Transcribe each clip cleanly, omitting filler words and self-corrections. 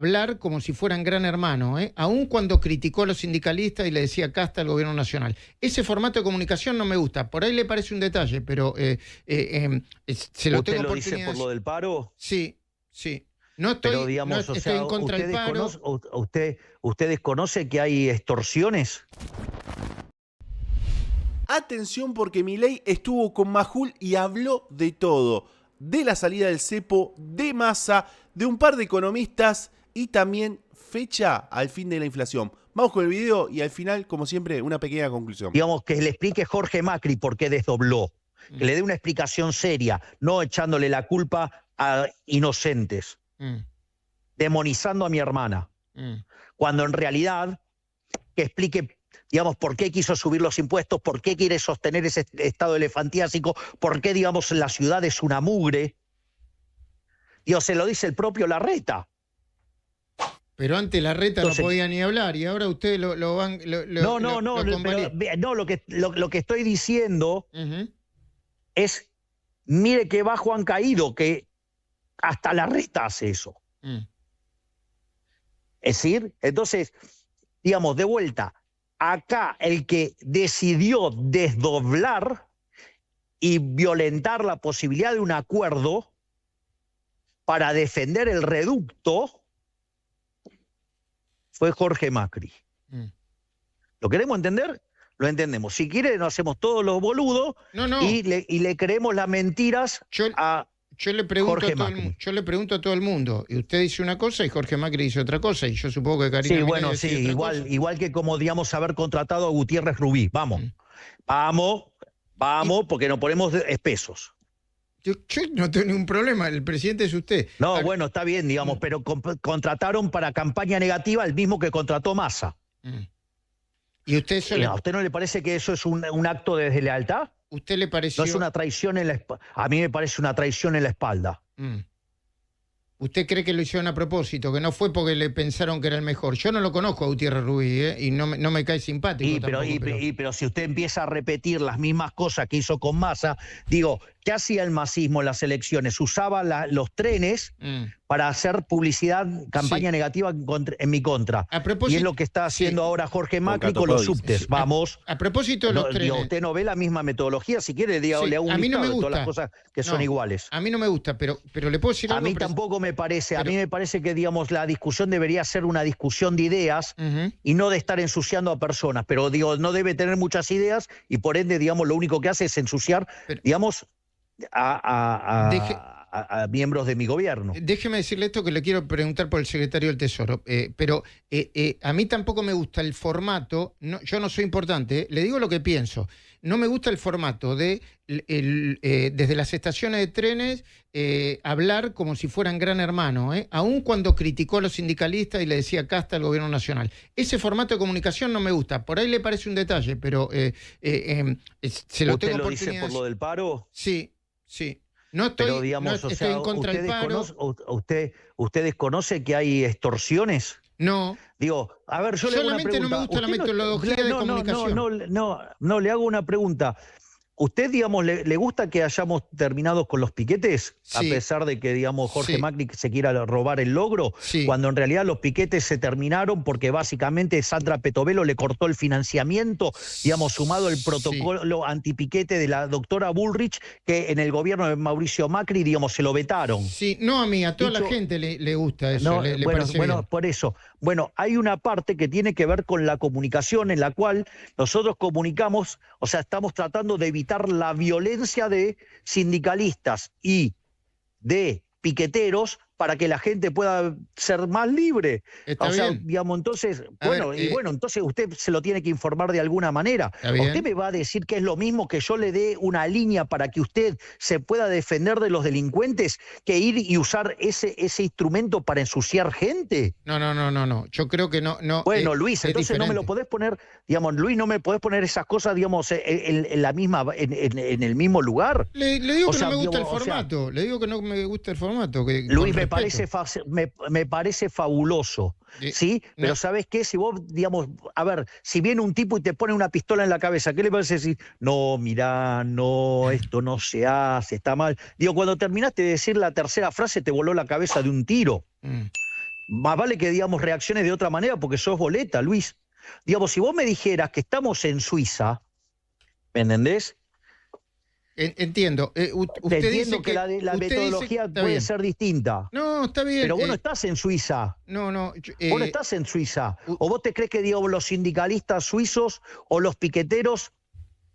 hablar como si fueran Gran Hermano, aun cuando criticó a los sindicalistas y le decía casta al gobierno nacional. Ese formato de comunicación no me gusta. Por ahí le parece un detalle, pero se lo tengo ¿Usted lo oportunidad. dice por lo del paro? Sí, sí. No estoy, Pero digamos, no estoy en contra del paro. ¿Usted desconoce que hay extorsiones? Atención porque Milei estuvo con Majul y habló de todo. De la salida del cepo, de Massa, de un par de economistas y también fecha al fin de la inflación. Vamos con el video y al final, como siempre, una pequeña conclusión. Digamos, que le explique Jorge Macri por qué desdobló. Que le dé una explicación seria, no echándole la culpa a inocentes. Demonizando a mi hermana. Cuando en realidad, que explique, digamos, por qué quiso subir los impuestos, por qué quiere sostener ese estado elefantiásico, por qué, digamos, la ciudad es una mugre. Dios, se lo dice el propio Larreta. Pero antes Larreta Entonces, no podía ni hablar y ahora ustedes lo van... Lo que estoy diciendo es, mire qué bajo han caído, que hasta Larreta hace eso. Es decir, entonces, digamos, de vuelta, acá el que decidió desdoblar y violentar la posibilidad de un acuerdo para defender el reducto fue Jorge Macri. ¿Lo queremos entender? Lo entendemos. Si quiere, nos hacemos todos los boludos y le creemos las mentiras a Yo le pregunto Jorge a todo Macri. yo le pregunto a todo el mundo, y usted dice una cosa y Jorge Macri dice otra cosa, y yo supongo que Karina... Sí, bueno, sí, igual que como, digamos, haber contratado a Gutiérrez Rubí. Vamos, vamos, porque nos ponemos espesos. Yo no tengo ningún problema, el presidente es usted. No, bueno, está bien, digamos, pero contrataron para campaña negativa el mismo que contrató Massa. ¿Y usted ¿A usted no le parece que eso es un acto de deslealtad? ¿Usted le pareció? No es una traición en la espalda. A mí me parece una traición en la espalda. ¿Usted cree que lo hicieron a propósito, que no fue porque le pensaron que era el mejor? Yo no lo conozco a Gutiérrez Rubí, y no me cae simpático Pero si usted empieza a repetir las mismas cosas que hizo con Massa, digo, ¿qué hacía el masismo en las elecciones? Usaba los trenes para hacer publicidad, campaña negativa en mi contra. Y es lo que está haciendo ahora Jorge Macri con los subtes. Vamos. A propósito de los trenes. Digo, usted no ve la misma metodología. Si quiere, le hago un listado de todas las cosas que son iguales. A mí no me gusta, pero le puedo decir algo. A mí tampoco me parece. A mí me parece que, digamos, la discusión debería ser una discusión de ideas y no de estar ensuciando a personas. Pero, digo, no debe tener muchas ideas y, por ende, digamos, lo único que hace es ensuciar, digamos, a miembros de mi gobierno. Déjeme decirle esto, que le quiero preguntar por el secretario del Tesoro, pero a mí tampoco me gusta el formato, yo no soy importante, le digo lo que pienso, no me gusta el formato de desde las estaciones de trenes hablar como si fueran Gran Hermano, aun cuando criticó a los sindicalistas y le decía casta al gobierno nacional. Ese formato de comunicación no me gusta, por ahí le parece un detalle, pero se lo tengo oportunidad. ¿Usted lo dice por lo del paro? Sí. No estoy, pero, digamos, estoy en contra del paro. ¿Usted desconoce que hay extorsiones? No. Digo, a ver, yo le hago una pregunta. Solamente no me gusta la metodología de comunicación. No, le hago una pregunta. ¿Usted, digamos, le gusta que hayamos terminado con los piquetes? Sí. A pesar de que, digamos, Jorge Macri se quiera robar el logro, cuando en realidad los piquetes se terminaron porque básicamente Sandra Petovelo le cortó el financiamiento, digamos, sumado el protocolo antipiquete de la doctora Bullrich, que en el gobierno de Mauricio Macri, digamos, se lo vetaron. Sí, no a mí, a toda la gente le gusta eso. Bueno, por eso. Bueno, hay una parte que tiene que ver con la comunicación en la cual nosotros comunicamos, o sea, estamos tratando de evitar la violencia de sindicalistas y de piqueteros para que la gente pueda ser más libre. Está bien. Digamos, entonces, entonces usted se lo tiene que informar de alguna manera. Usted me va a decir que es lo mismo que yo le dé una línea para que usted se pueda defender de los delincuentes que ir y usar ese instrumento para ensuciar gente. No. Yo creo que no. Bueno, Luis, entonces no me lo podés poner, digamos, Luis, no me podés poner esas cosas, digamos, en la misma, en el mismo lugar. Le digo que no me gusta el formato. Le digo que no me gusta el formato. Luis, me parece fabuloso, ¿sí? Pero ¿sabes qué? Si vos, digamos, a ver, si viene un tipo y te pone una pistola en la cabeza, ¿qué le parece decir? No, mirá, no, esto no se hace, está mal. Digo, cuando terminaste de decir la tercera frase te voló la cabeza de un tiro. más vale que, digamos, reacciones de otra manera porque sos boleta, Luis. Digamos, si vos me dijeras que estamos en Suiza, ¿me entendés? Entiendo. Usted Entiendo dice que la usted metodología dice, puede ser distinta. No, está bien. Pero vos no estás en Suiza. No. Vos no estás en Suiza. ¿O vos te crees que, digamos, los sindicalistas suizos o los piqueteros,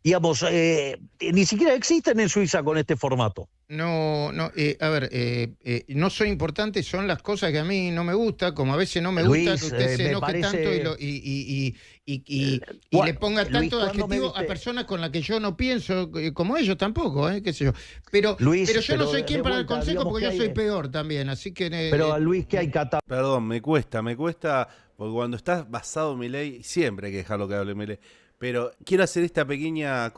digamos, ni siquiera existen en Suiza con este formato? No, a ver, no son importantes, son las cosas que a mí no me gusta, como a veces no me Luis, gusta que usted se enoje tanto y le ponga tanto adjetivo a personas con las que yo no pienso, como ellos tampoco, qué sé yo. Pero yo no soy quien para el consejo porque yo soy peor también, así que... Pero Luis, ¿qué hay que Perdón, me cuesta, porque cuando estás basado en Milei, siempre hay que dejarlo que hable Milei. Pero quiero hacer esta pequeña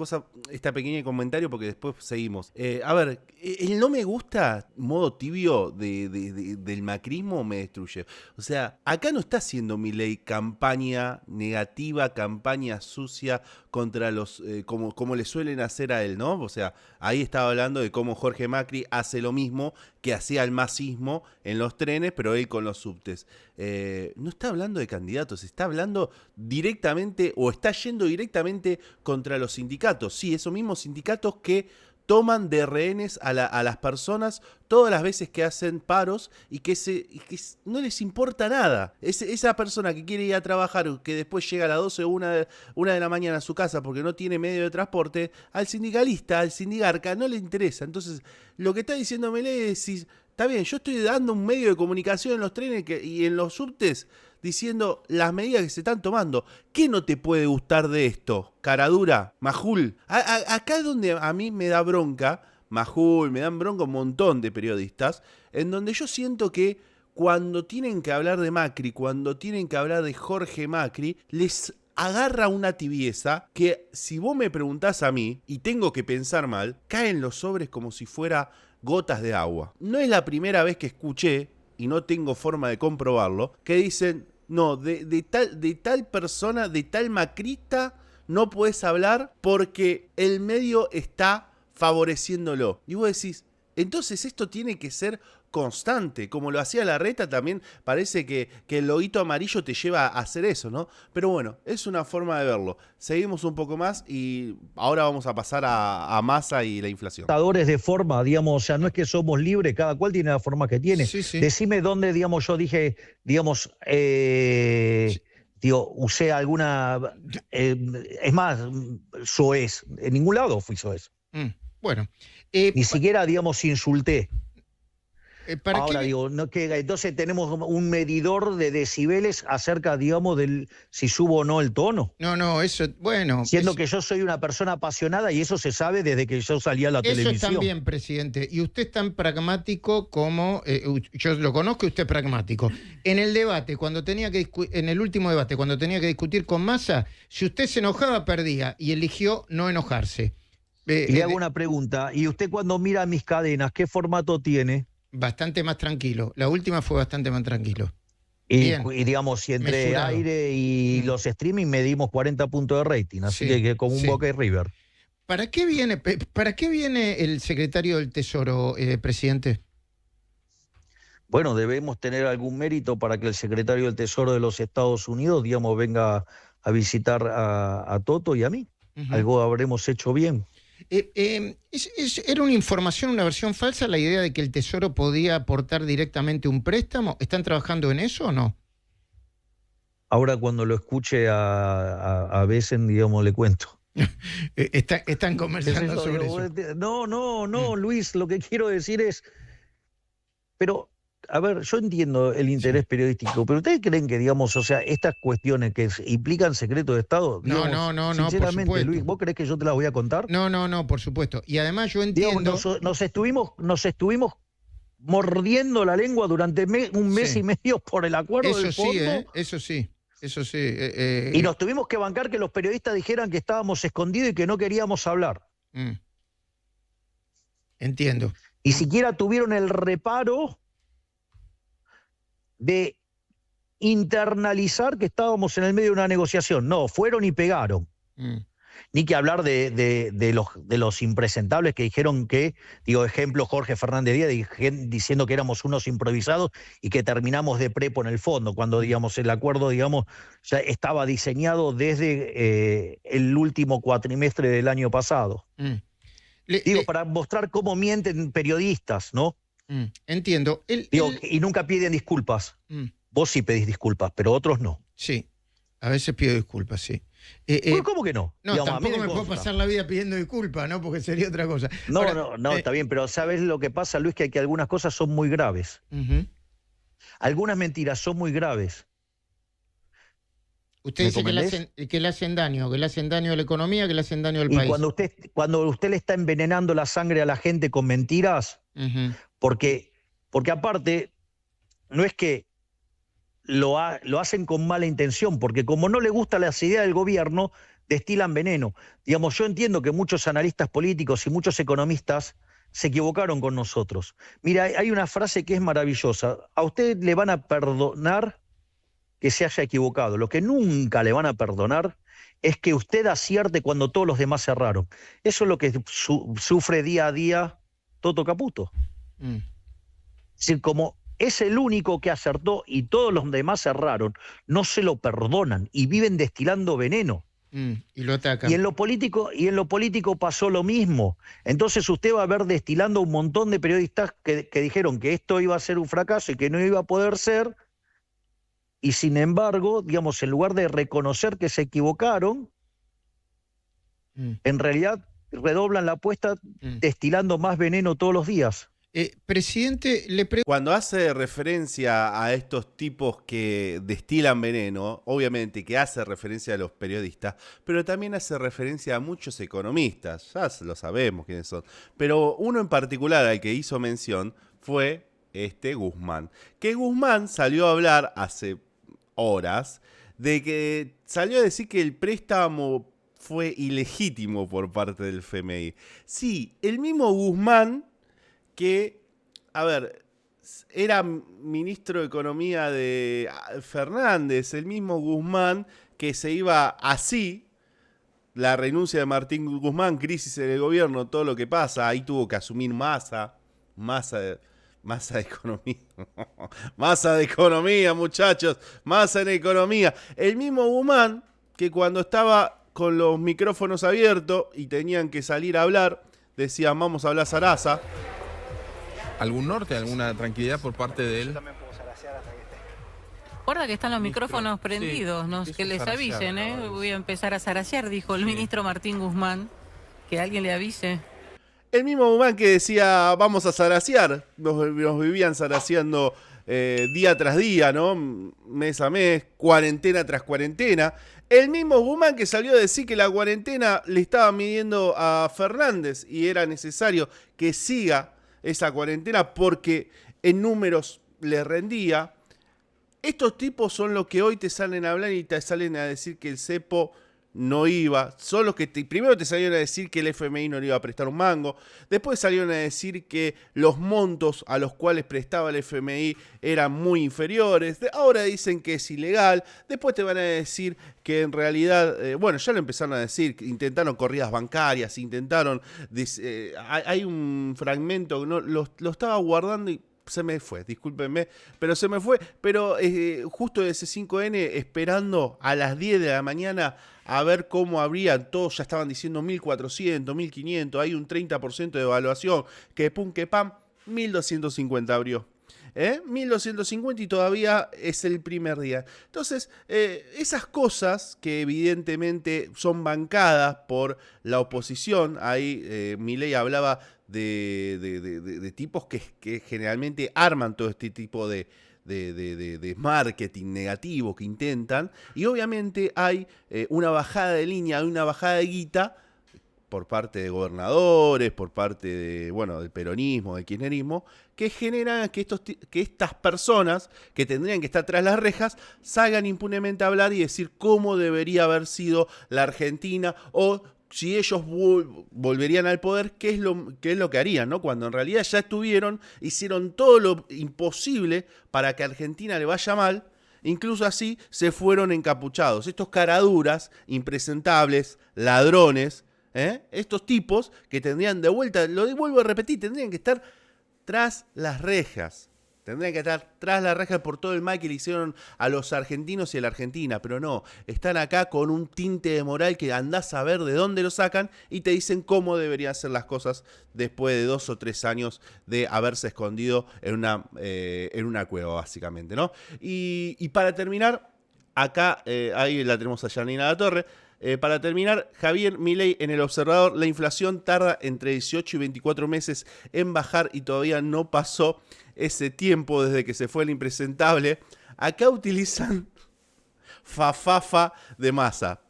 comentario porque después seguimos. A ver, el no me gusta, modo tibio del macrismo me destruye. O sea, acá no está haciendo Milei campaña negativa, campaña sucia contra los, como le suelen hacer a él, ¿no? O sea, ahí estaba hablando de cómo Jorge Macri hace lo mismo que hacía el masismo en los trenes, pero él con los subtes. No está hablando de candidatos, está hablando directamente o está yendo directamente contra los sindicatos. Sí, esos mismos sindicatos que toman de rehenes a las personas todas las veces que hacen paros y que no les importa nada. Esa persona que quiere ir a trabajar, que después llega a las 12 o una de la mañana a su casa porque no tiene medio de transporte, al sindicalista, al sindigarca, no le interesa. Entonces, lo que está diciendo Milei es, está bien, yo estoy dando un medio de comunicación en los trenes y en los subtes diciendo las medidas que se están tomando. ¿Qué no te puede gustar de esto? Caradura, Majul. Acá es donde a mí me da bronca, Majul, me dan bronca un montón de periodistas, en donde yo siento que cuando tienen que hablar de Macri, cuando tienen que hablar de Jorge Macri, les agarra una tibieza que, si vos me preguntás a mí, y tengo que pensar mal, caen los sobres como si fuera gotas de agua. No es la primera vez que escuché, y no tengo forma de comprobarlo, que dicen, no, de tal persona, de tal macrista, no puedes hablar porque el medio está favoreciéndolo. Y vos decís, entonces esto tiene que ser constante, como lo hacía Larreta, también parece que el loguito amarillo te lleva a hacer eso, ¿no? Pero bueno, es una forma de verlo. Seguimos un poco más y ahora vamos a pasar a Massa y la inflación. De forma, digamos, o sea, no es que somos libres, cada cual tiene la forma que tiene. Sí. Decime dónde, digamos, yo dije, digamos, usé alguna, es más, soez, en ningún lado fui soez. Bueno. Ni siquiera, digamos, insulté. Ahora digo, no, que entonces tenemos un medidor de decibeles acerca, digamos, del si subo o no el tono. No, eso, bueno. Siendo que yo soy una persona apasionada y eso se sabe desde que yo salí a la televisión. Eso también, presidente. Y usted es tan pragmático como, yo lo conozco y usted es pragmático. En el debate, en el último debate, cuando tenía que discutir con Massa, si usted se enojaba, perdía y eligió no enojarse. Y le hago una pregunta. ¿Y usted cuando mira mis cadenas, qué formato tiene? Bastante más tranquilo. La última fue bastante más tranquilo. Y digamos, si entre mesurado. Aire y los streaming medimos 40 puntos de rating, así que como un Boca y River. ¿Para qué viene el secretario del Tesoro, presidente? Bueno, debemos tener algún mérito para que el secretario del Tesoro de los Estados Unidos, digamos, venga a visitar a Toto y a mí. Algo habremos hecho bien. ¿Era una información, una versión falsa la idea de que el Tesoro podía aportar directamente un préstamo? ¿Están trabajando en eso o no? Ahora cuando lo escuche a Besen, digamos, le cuento. Están conversando sobre eso. No, Luis, lo que quiero decir es... Pero, a ver, yo entiendo el interés periodístico, pero ¿ustedes creen que, digamos, o sea, estas cuestiones que implican secreto de Estado? Digamos, no, sinceramente, por supuesto. Luis, ¿vos creés que yo te las voy a contar? No, por supuesto. Y además yo entiendo... Digamos, nos estuvimos mordiendo la lengua durante un mes y medio por el acuerdo del fondo. Eso sí. Y nos tuvimos que bancar que los periodistas dijeran que estábamos escondidos y que no queríamos hablar. Entiendo. Y siquiera tuvieron el reparo de internalizar que estábamos en el medio de una negociación. No, fueron y pegaron. Ni que hablar de los impresentables que dijeron que, digo, ejemplo, Jorge Fernández Díaz diciendo que éramos unos improvisados y que terminamos de prepo en el fondo, cuando, digamos, el acuerdo, digamos, ya estaba diseñado desde el último cuatrimestre del año pasado. Digo, para mostrar cómo mienten periodistas, ¿no? Entiendo. Y nunca piden disculpas. Vos sí pedís disculpas, pero otros no. Sí, a veces pido disculpas, sí. ¿Cómo que no? No, digamos, tampoco me puedo pasar la vida pidiendo disculpas, ¿no? Porque sería otra cosa. No, ahora, está bien, pero ¿sabes lo que pasa, Luis? Que algunas cosas son muy graves. Algunas mentiras son muy graves. Usted dice que le hacen daño a la economía, que le hacen daño al país. Cuando usted le está envenenando la sangre a la gente con mentiras, porque aparte, no es que lo hacen con mala intención, porque como no le gusta las ideas del gobierno, destilan veneno. Digamos, yo entiendo que muchos analistas políticos y muchos economistas se equivocaron con nosotros. Mira, hay una frase que es maravillosa. A usted le van a perdonar que se haya equivocado. Lo que nunca le van a perdonar es que usted acierte cuando todos los demás erraron. Eso es lo que sufre día a día Toto Caputo. Es decir, como es el único que acertó y todos los demás erraron, no se lo perdonan y viven destilando veneno. Y lo atacan. Y en lo político pasó lo mismo. Entonces usted va a ver destilando un montón de periodistas que dijeron que esto iba a ser un fracaso y que no iba a poder ser, y sin embargo, digamos, en lugar de reconocer que se equivocaron, en realidad redoblan la apuesta destilando más veneno todos los días. Presidente, cuando hace referencia a estos tipos que destilan veneno, obviamente que hace referencia a los periodistas, pero también hace referencia a muchos economistas, ya lo sabemos quiénes son, pero uno en particular al que hizo mención fue Guzmán, que Guzmán salió a hablar hace horas de que salió a decir que el préstamo fue ilegítimo por parte del FMI. Sí, el mismo Guzmán que, a ver, era ministro de Economía de Fernández, el mismo Guzmán que se iba así, la renuncia de Martín Guzmán, crisis en el gobierno, todo lo que pasa, ahí tuvo que asumir Massa de economía. Massa de economía, muchachos, Massa en economía. El mismo Guzmán que cuando estaba con los micrófonos abiertos y tenían que salir a hablar, decían, vamos a hablar zaraza. ¿Algún norte, alguna tranquilidad por parte de él? Recuerda que están los micrófonos prendidos, sí, ¿no? Que les avisen, ¿eh? Voy a empezar a zarasear, dijo el ministro Martín Guzmán. Que alguien le avise. El mismo Guzmán que decía, vamos a zarasear. Nos vivían zaraseando día tras día, ¿no? Mes a mes, cuarentena tras cuarentena. El mismo Guzmán que salió a decir que la cuarentena le estaba midiendo a Fernández y era necesario que siga esa cuarentena porque en números le rendía. Estos tipos son los que hoy te salen a hablar y te salen a decir que el cepo no iba. Son los que primero te salieron a decir que el FMI no le iba a prestar un mango. Después salieron a decir que los montos a los cuales prestaba el FMI eran muy inferiores. Ahora dicen que es ilegal. Después te van a decir que en realidad, bueno, ya lo empezaron a decir, intentaron corridas bancarias, intentaron... hay un fragmento, no, lo estaba guardando y se me fue, discúlpenme, pero se me fue. Pero justo de ese 5N, esperando a las 10 de la mañana a ver cómo habrían, todos ya estaban diciendo 1.400, 1.500, hay un 30% de evaluación, que pum, que pam, 1.250 abrió. 1.250 y todavía es el primer día. Entonces, esas cosas que evidentemente son bancadas por la oposición, ahí Milei hablaba de tipos que generalmente arman todo este tipo de marketing negativo que intentan, y obviamente hay una bajada de línea, hay una bajada de guita por parte de gobernadores, por parte de, bueno, del peronismo, del kirchnerismo, que generan que estas personas que tendrían que estar tras las rejas salgan impunemente a hablar y decir cómo debería haber sido la Argentina, o si ellos volverían al poder, qué es lo que harían, ¿no? Cuando en realidad ya estuvieron, hicieron todo lo imposible para que a Argentina le vaya mal, Incluso así se fueron encapuchados. Estos caraduras, impresentables, ladrones, estos tipos que tendrían de vuelta, lo vuelvo a repetir, tendrían que estar tras las rejas. Tendrían que estar tras la reja por todo el mal que le hicieron a los argentinos y a la Argentina, pero no, están acá con un tinte de moral que andás a ver de dónde lo sacan y te dicen cómo deberían ser las cosas después de 2 o 3 años de haberse escondido en una cueva, básicamente, ¿no? Y para terminar, acá, ahí la tenemos a Janina Latorre. Para terminar, Javier Milei en El Observador: la inflación tarda entre 18 y 24 meses en bajar y todavía no pasó ese tiempo desde que se fue el impresentable. Acá utilizan fafafa de Massa.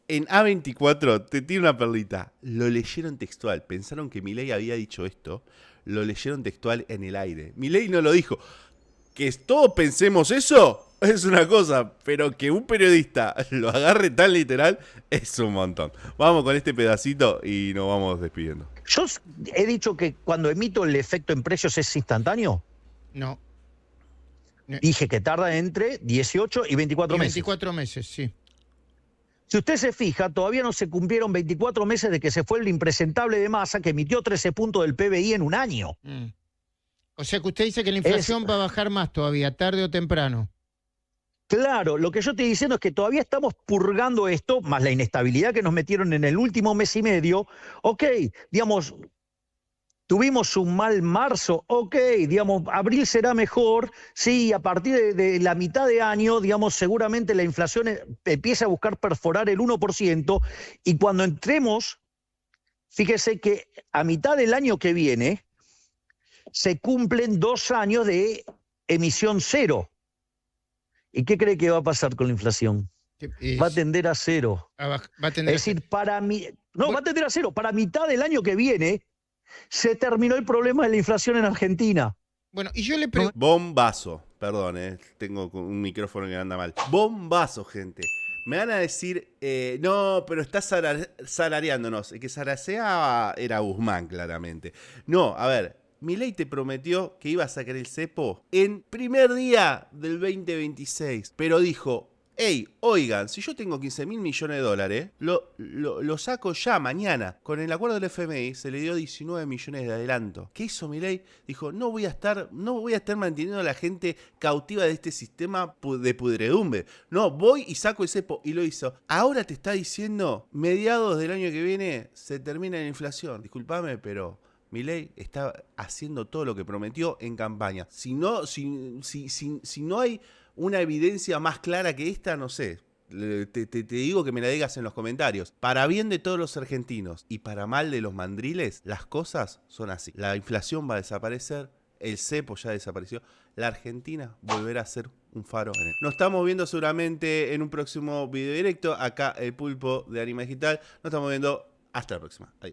En A24 te tiro una perlita. Lo leyeron textual. Pensaron que Milei había dicho esto. Lo leyeron textual en el aire. Milei no lo dijo. Que todos pensemos eso es una cosa, pero que un periodista lo agarre tan literal es un montón. Vamos con este pedacito y nos vamos despidiendo. Yo he dicho que cuando emito el efecto en precios es instantáneo. No. Dije que tarda entre 18 y 24 meses. 24 meses, sí. Si usted se fija, todavía no se cumplieron 24 meses de que se fue el impresentable de Massa, que emitió 13 puntos del PBI en un año. O sea que usted dice que la inflación va a bajar más todavía, tarde o temprano. Claro, lo que yo estoy diciendo es que todavía estamos purgando esto, más la inestabilidad que nos metieron en el último mes y medio. Ok, digamos, tuvimos un mal marzo, ok, digamos, abril será mejor, sí, a partir de la mitad de año, digamos, seguramente la inflación empieza a buscar perforar el 1%, y cuando entremos, fíjese que a mitad del año que viene se cumplen 2 años de emisión cero. ¿Y qué cree que va a pasar con la inflación? Va a tender a cero. Va a tender es decir, va a tender a cero. Para mitad del año que viene se terminó el problema de la inflación en Argentina. Bueno, y yo le pregunto... Bombazo. Perdón, tengo un micrófono que anda mal. Bombazo, gente. Me van a decir, no, pero está salareándonos. El que zaracea era Guzmán, claramente. No, a ver... Milei te prometió que iba a sacar el cepo en primer día del 2026, pero dijo, hey, oigan, si yo tengo 15.000 millones de dólares, lo saco ya mañana. Con el acuerdo del FMI se le dio 19 millones de adelanto. ¿Qué hizo Milei? Dijo, no voy a estar manteniendo a la gente cautiva de este sistema de pudredumbre. No, voy y saco el cepo. Y lo hizo. Ahora te está diciendo, mediados del año que viene se termina la inflación. Disculpame, pero... Milei está haciendo todo lo que prometió en campaña. Si no hay una evidencia más clara que esta, no sé, te digo que me la digas en los comentarios. Para bien de todos los argentinos y para mal de los mandriles, las cosas son así. La inflación va a desaparecer, el cepo ya desapareció, la Argentina volverá a ser un faro en él. Nos estamos viendo seguramente en un próximo video directo. Acá el Pulpo de Anima Digital. Nos estamos viendo. Hasta la próxima. Adiós.